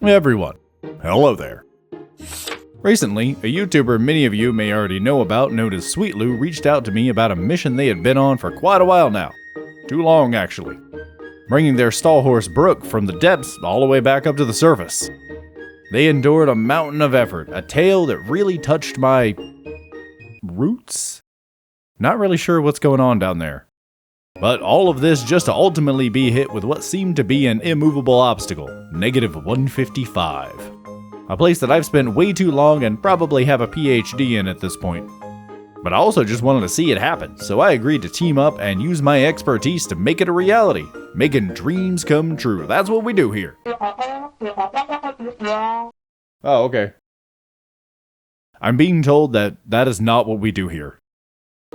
Everyone, hello there. Recently, a YouTuber many of you may already know about known as Sweetloo reached out to me about a mission they had been on for quite a while now. Too long, actually. Bringing their Stalhorse Brook from the depths all the way back up to the surface. They endured a mountain of effort, a tale that really touched my roots? Not really sure what's going on down there. But all of this just to ultimately be hit with what seemed to be an immovable obstacle, -155. A place that I've spent way too long and probably have a PhD in at this point. But I also just wanted to see it happen, so I agreed to team up and use my expertise to make it a reality. Making dreams come true. That's what we do here. Oh, okay. I'm being told that is not what we do here.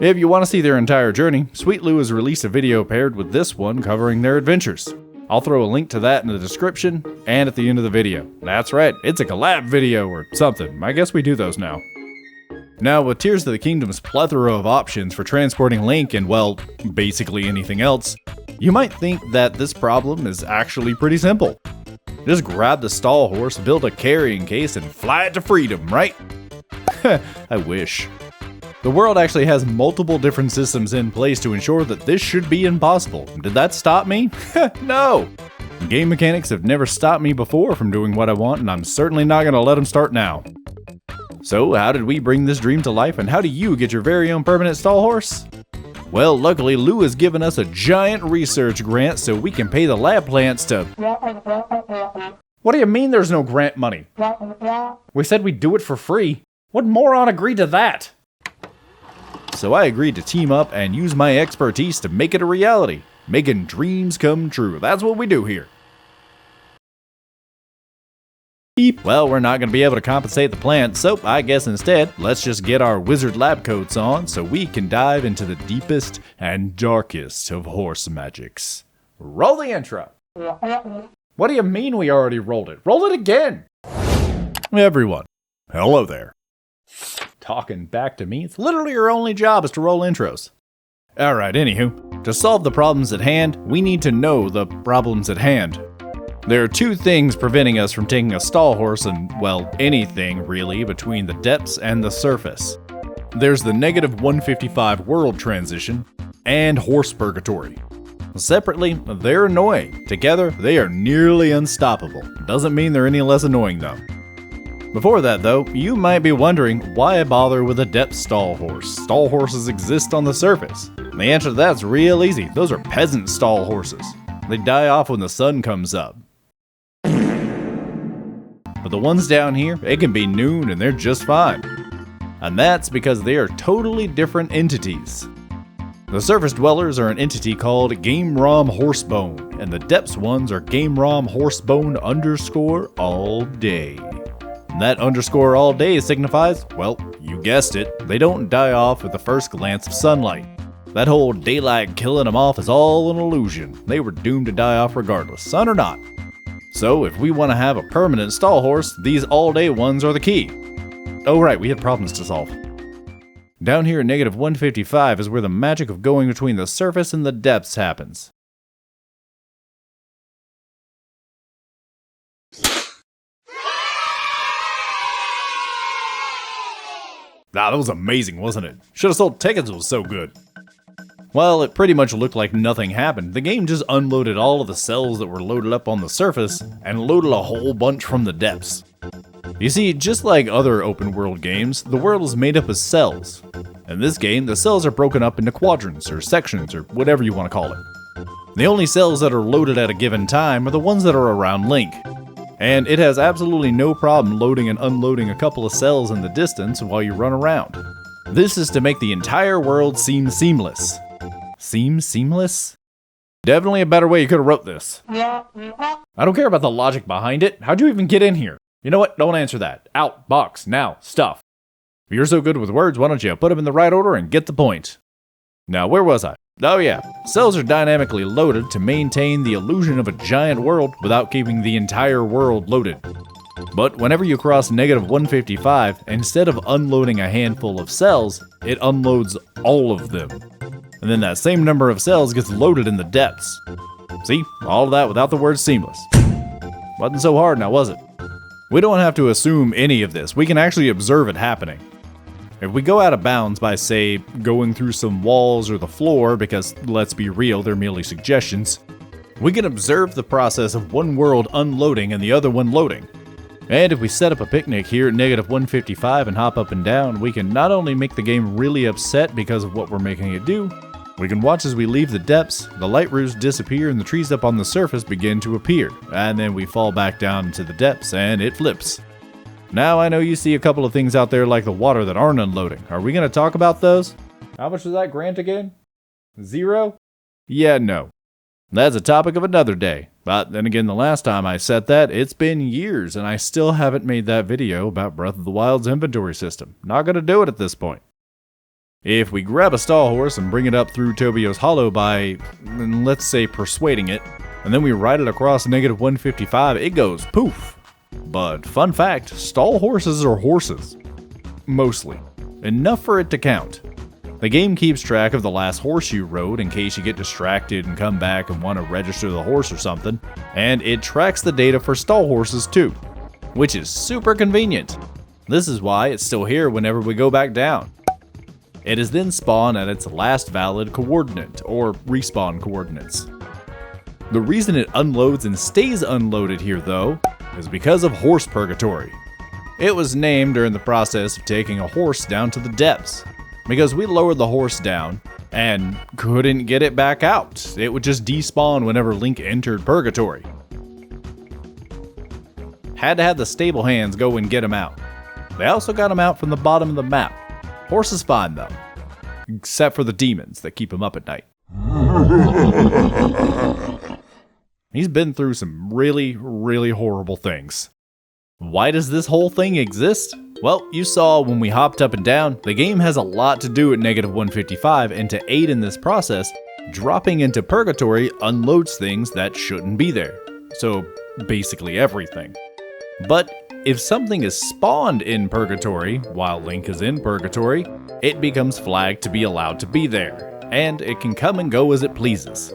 If you want to see their entire journey, Sweetloo has released a video paired with this one covering their adventures. I'll throw a link to that in the description and at the end of the video. That's right, it's a collab video or something. I guess we do those now. Now, with Tears of the Kingdom's plethora of options for transporting Link and, well, basically anything else, you might think that this problem is actually pretty simple. Just grab the Stalhorse, build a carrying case, and fly it to freedom, right? I wish. The world actually has multiple different systems in place to ensure that this should be impossible. Did that stop me? No! Game mechanics have never stopped me before from doing what I want, and I'm certainly not going to let them start now. So, how did we bring this dream to life, and how do you get your very own permanent Stalhorse? Well, luckily, Lou has given us a giant research grant so we can pay the lab plants to... What do you mean there's no grant money? We said we'd do it for free. What moron agreed to that? So I agreed to team up and use my expertise to make it a reality. Making dreams come true. That's what we do here. Beep. Well, we're not going to be able to compensate the plant, so I guess instead, let's just get our wizard lab coats on so we can dive into the deepest and darkest of horse magics. Roll the intro. What do you mean we already rolled it? Roll it again! Everyone, hello there. Talking back to me, it's literally your only job is to roll intros. Alright, anywho, to solve the problems at hand, we need to know the problems at hand. There are two things preventing us from taking a Stalhorse and, well, anything really between the depths and the surface. There's the -155 world transition and horse purgatory. Separately, they're annoying. Together, they are nearly unstoppable. Doesn't mean they're any less annoying though. Before that though, you might be wondering why I bother with a depth Stalhorse. Stalhorses exist on the surface. The answer to that's real easy. Those are peasant Stalhorses. They die off when the sun comes up. But the ones down here, it can be noon and they're just fine. And that's because they are totally different entities. The surface dwellers are an entity called Game Rom Horsebone, and the depths ones are Game Rom Horsebone _ all day. That underscore all day signifies, well, you guessed it, they don't die off with the first glance of sunlight. That whole daylight killing them off is all an illusion. They were doomed to die off regardless, sun or not. So if we want to have a permanent Stalhorse, these all day ones are the key. Oh right, we had problems to solve. Down here at -155 is where the magic of going between the surface and the depths happens. That was amazing, wasn't it? Should've sold tickets, it was so good. Well, it pretty much looked like nothing happened. The game just unloaded all of the cells that were loaded up on the surface and loaded a whole bunch from the depths. You see, just like other open world games, the world is made up of cells. In this game, the cells are broken up into quadrants or sections or whatever you want to call it. The only cells that are loaded at a given time are the ones that are around Link. And it has absolutely no problem loading and unloading a couple of cells in the distance while you run around. This is to make the entire world seem seamless. Seem seamless? Definitely a better way you could have wrote this. I don't care about the logic behind it. How'd you even get in here? You know what? Don't answer that. Out, box, now, stuff. If you're so good with words, why don't you put them in the right order and get the point? Now, where was I? Oh yeah, cells are dynamically loaded to maintain the illusion of a giant world without keeping the entire world loaded. But whenever you cross -155, instead of unloading a handful of cells, it unloads all of them. And then that same number of cells gets loaded in the depths. See, all of that without the word seamless. Wasn't so hard now, was it? We don't have to assume any of this, we can actually observe it happening. If we go out of bounds by, say, going through some walls or the floor, because let's be real, they're merely suggestions, we can observe the process of one world unloading and the other one loading. And if we set up a picnic here at -155 and hop up and down, we can not only make the game really upset because of what we're making it do, we can watch as we leave the depths, the light roofs disappear and the trees up on the surface begin to appear, and then we fall back down into the depths and it flips. Now I know you see a couple of things out there like the water that aren't unloading. Are we going to talk about those? How much was that grant again? 0? Yeah, no. That's a topic of another day. But then again, the last time I said that, it's been years and I still haven't made that video about Breath of the Wild's inventory system. Not going to do it at this point. If we grab a Stalhorse and bring it up through Tobio's Hollow by, let's say, persuading it, and then we ride it across -155, it goes poof. But fun fact, Stalhorses are horses. Mostly. Enough for it to count. The game keeps track of the last horse you rode in case you get distracted and come back and want to register the horse or something, and it tracks the data for Stalhorses too, which is super convenient. This is why it's still here whenever we go back down. It is then spawned at its last valid coordinate, or respawn coordinates. The reason it unloads and stays unloaded here though, is because of Horse Purgatory. It was named during the process of taking a horse down to the depths, because we lowered the horse down and couldn't get it back out. It would just despawn whenever Link entered Purgatory. Had to have the stable hands go and get him out. They also got him out from the bottom of the map. Horse is fine though, except for the demons that keep him up at night. He's been through some really, really horrible things. Why does this whole thing exist? Well, you saw when we hopped up and down, the game has a lot to do at -155, and to aid in this process, dropping into Purgatory unloads things that shouldn't be there. So, basically everything. But if something is spawned in Purgatory while Link is in Purgatory, it becomes flagged to be allowed to be there, and it can come and go as it pleases.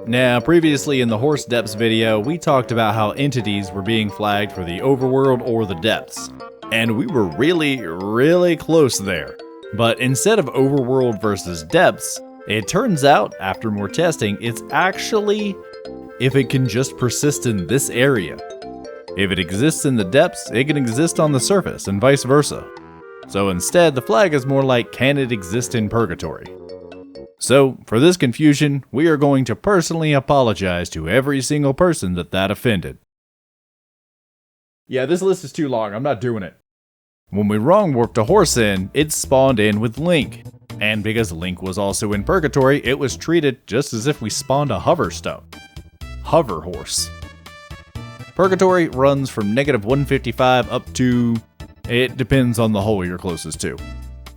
Now, previously in the Horse Depths video, we talked about how entities were being flagged for the overworld or the depths, and we were really, really close there. But instead of overworld versus depths, it turns out, after more testing, it's actually if it can just persist in this area. If it exists in the depths, it can exist on the surface, and vice versa. So instead, the flag is more like, can it exist in Purgatory? So, for this confusion, we are going to personally apologize to every single person that offended. Yeah, this list is too long, I'm not doing it. When we wrong warped a horse in, it spawned in with Link. And because Link was also in Purgatory, it was treated just as if we spawned a hoverstone. Hover horse. Purgatory runs from -155 up to... it depends on the hole you're closest to.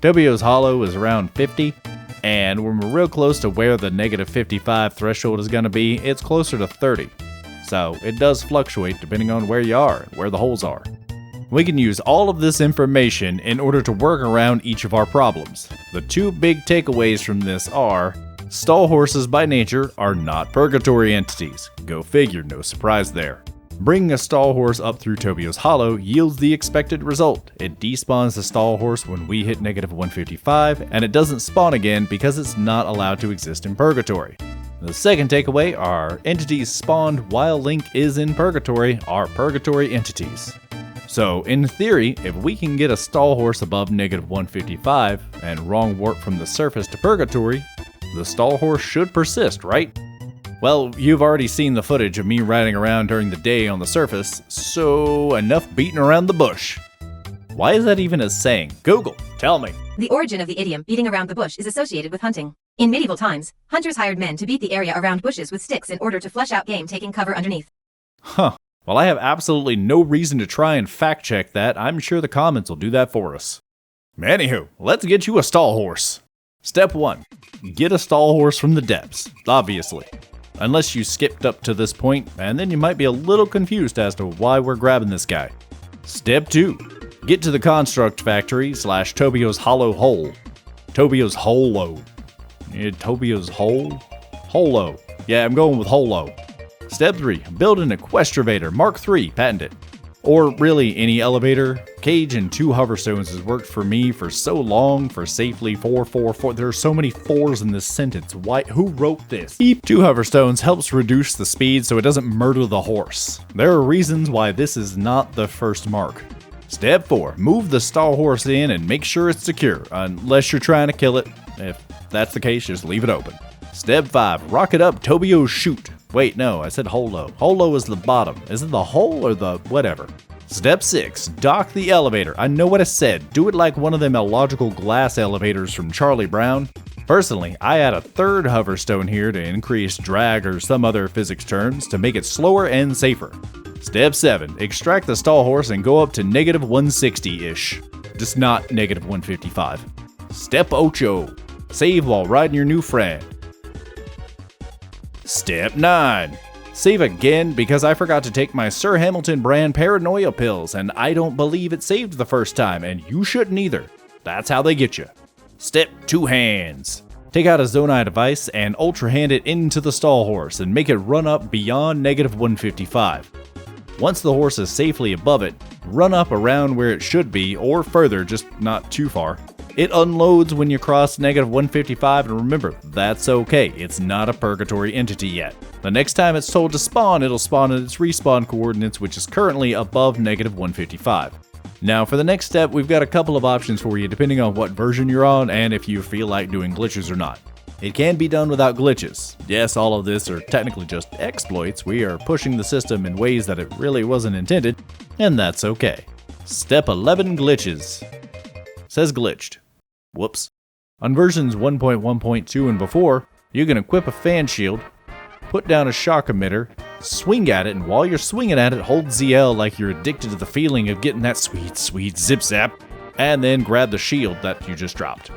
Tobio's Hollow is around 50. And when we're real close to where the -55 threshold is going to be, it's closer to 30. So it does fluctuate depending on where you are and where the holes are. We can use all of this information in order to work around each of our problems. The two big takeaways from this are, Stalhorses by nature are not Purgatory entities. Go figure, no surprise there. Bringing a Stalhorse up through Tobio's Hollow yields the expected result. It despawns the Stalhorse when we hit -155, and it doesn't spawn again because it's not allowed to exist in Purgatory. The second takeaway are entities spawned while Link is in Purgatory are Purgatory entities. So, in theory, if we can get a Stalhorse above -155 and wrong warp from the surface to Purgatory, the Stalhorse should persist, right? Well, you've already seen the footage of me riding around during the day on the surface, so enough beating around the bush. Why is that even a saying? Google, tell me. The origin of the idiom beating around the bush is associated with hunting. In medieval times, hunters hired men to beat the area around bushes with sticks in order to flesh out game taking cover underneath. Huh. Well, I have absolutely no reason to try and fact check that. I'm sure the comments will do that for us. Anywho, let's get you a Stalhorse. Step 1. Get a Stalhorse from the depths, obviously. Unless you skipped up to this point, and then you might be a little confused as to why we're grabbing this guy. Step 2. Get to the construct factory / Tobio's Hollow hole. Tobio's Holo. Tobio's hole? Holo. Yeah, I'm going with Holo. Step 3. Build an Equestravator Mark III, patented. or really any elevator. Cage and 2 hoverstones has worked for me for so long, for safely 4, 4, 4. There are so many 4s in this sentence. Why? Who wrote this? 2 hoverstones helps reduce the speed so it doesn't murder the horse. There are reasons why this is not the first mark. Step 4. Move the Stalhorse in and make sure it's secure, unless you're trying to kill it. If that's the case, just leave it open. Step 5. Rocket up Tobio's chute. Wait, no, I said holo. Holo is the bottom. Is it the hole or the whatever? Step 6. Dock the elevator. I know what I said. Do it like one of them illogical glass elevators from Charlie Brown. Personally, I add a 3rd hoverstone here to increase drag or some other physics terms to make it slower and safer. Step 7. Extract the Stalhorse and go up to negative 160-ish. Just not negative 155. Step 8. Save while riding your new friend. Step 9. Save again because I forgot to take my Sir Hamilton brand paranoia pills and I don't believe it saved the first time and you shouldn't either. That's how they get you. Step 2 hands. Take out a Zonai device and ultra hand it into the Stalhorse and make it run up beyond negative 155. Once the horse is safely above it, run up around where it should be or further, just not too far. It unloads when you cross negative 155 and remember, that's okay, it's not a purgatory entity yet. The next time it's told to spawn, it'll spawn at its respawn coordinates which is currently above negative 155. Now for the next step, we've got a couple of options for you depending on what version you're on and if you feel like doing glitches or not. It can be done without glitches. Yes, all of this are technically just exploits. We are pushing the system in ways that it really wasn't intended, and that's okay. Step 11 glitches. Says glitched. Whoops. On versions 1.1.2 and before, you can equip a fan shield, put down a shock emitter, swing at it, and while you're swinging at it, hold ZL like you're addicted to the feeling of getting that sweet, sweet zip zap, and then grab the shield that you just dropped.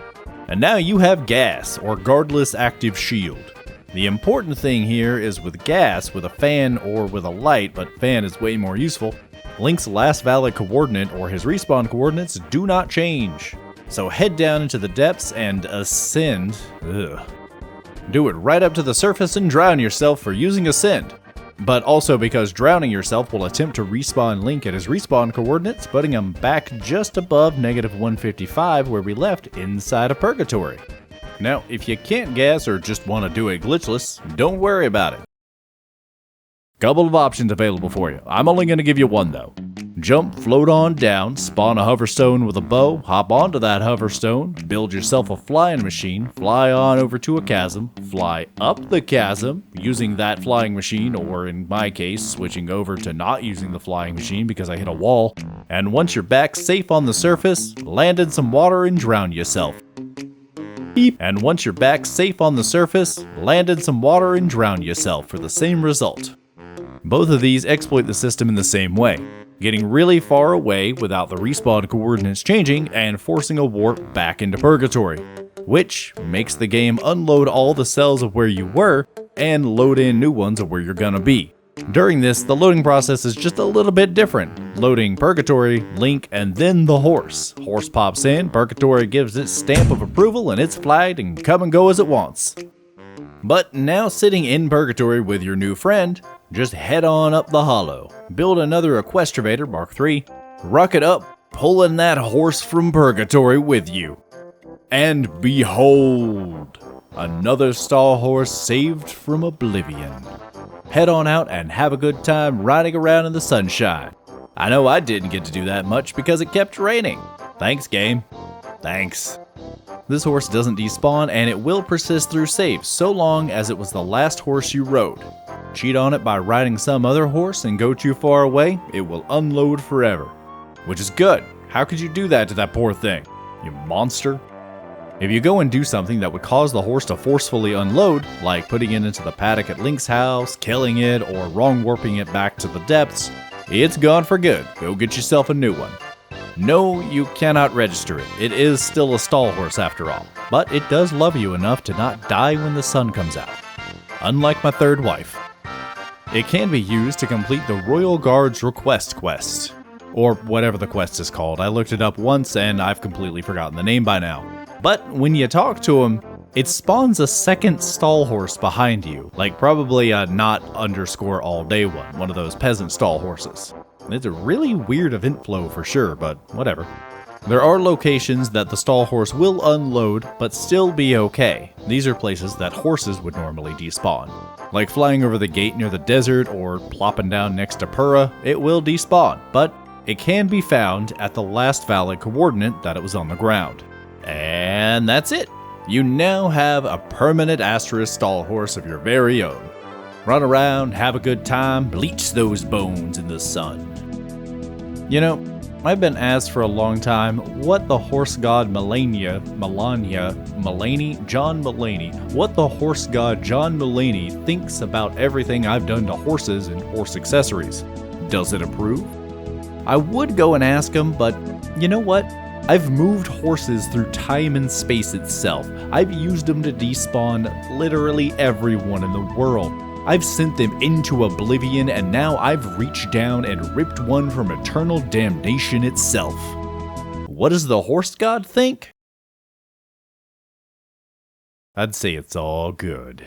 And now you have gas, or guardless active shield. The important thing here is with gas, with a fan or with a light, but fan is way more useful, Link's last valid coordinate or his respawn coordinates do not change. So head down into the depths and ascend. Do it right up to the surface and drown yourself for using ascend. But also because drowning yourself will attempt to respawn Link at his respawn coordinates, putting him back just above negative 155 where we left inside of Purgatory. Now, if you can't gas or just want to do it glitchless, don't worry about it. Couple of options available for you. I'm only going to give you one though. Jump, float on down, spawn a hoverstone with a bow, hop onto that hoverstone, build yourself a flying machine, fly on over to a chasm, fly up the chasm using that flying machine, or in my case, switching over to not using the flying machine because I hit a wall, and once you're back safe on the surface, land in some water and drown yourself. And once you're back safe on the surface, land in some water and drown yourself for the same result. Both of these exploit the system in the same way, getting really far away without the respawn coordinates changing and forcing a warp back into Purgatory, which makes the game unload all the cells of where you were and load in new ones of where you're gonna be. During this, the loading process is just a little bit different, loading Purgatory, Link, and then the horse. Horse pops in, Purgatory gives its stamp of approval, and it's flagged and come and go as it wants. But now sitting in Purgatory with your new friend, just head on up the hollow, build another Equestravator Mark III, rocket up, pulling that horse from Purgatory with you. And behold, another Stalhorse saved from oblivion. Head on out and have a good time riding around in the sunshine. I know I didn't get to do that much because it kept raining. Thanks, game. Thanks. This horse doesn't despawn and it will persist through saves so long as it was the last horse you rode. Cheat on it by riding some other horse and go too far away, it will unload forever. Which is good. How could you do that to that poor thing? You monster. If you go and do something that would cause the horse to forcefully unload, like putting it into the paddock at Link's house, killing it, or wrong warping it back to the depths, it's gone for good. Go get yourself a new one. No, you cannot register it. It is still a Stalhorse after all, but it does love you enough to not die when the sun comes out. Unlike my third wife. It can be used to complete the Royal Guard's Request quest, or whatever the quest is called. I looked it up once and I've completely forgotten the name by now. But when you talk to him, it spawns a second Stalhorse behind you, like probably a not underscore all day one of those peasant Stalhorses. It's a really weird event flow for sure, but whatever. There are locations that the Stalhorse will unload, but still be okay. These are places that horses would normally despawn. Like flying over the gate near the desert or plopping down next to Purra, it will despawn, but it can be found at the last valid coordinate that it was on the ground. And that's it! You now have a permanent asterisk Stalhorse of your very own. Run around, have a good time, bleach those bones in the sun. You know, I've been asked for a long time what the horse god what the horse god John Mulaney thinks about everything I've done to horses and horse accessories. Does it approve? I would go and ask him, but you know what? I've moved horses through time and space itself. I've used them to despawn literally everyone in the world. I've sent them into oblivion, and now I've reached down and ripped one from eternal damnation itself. What does the horse god think? I'd say it's all good.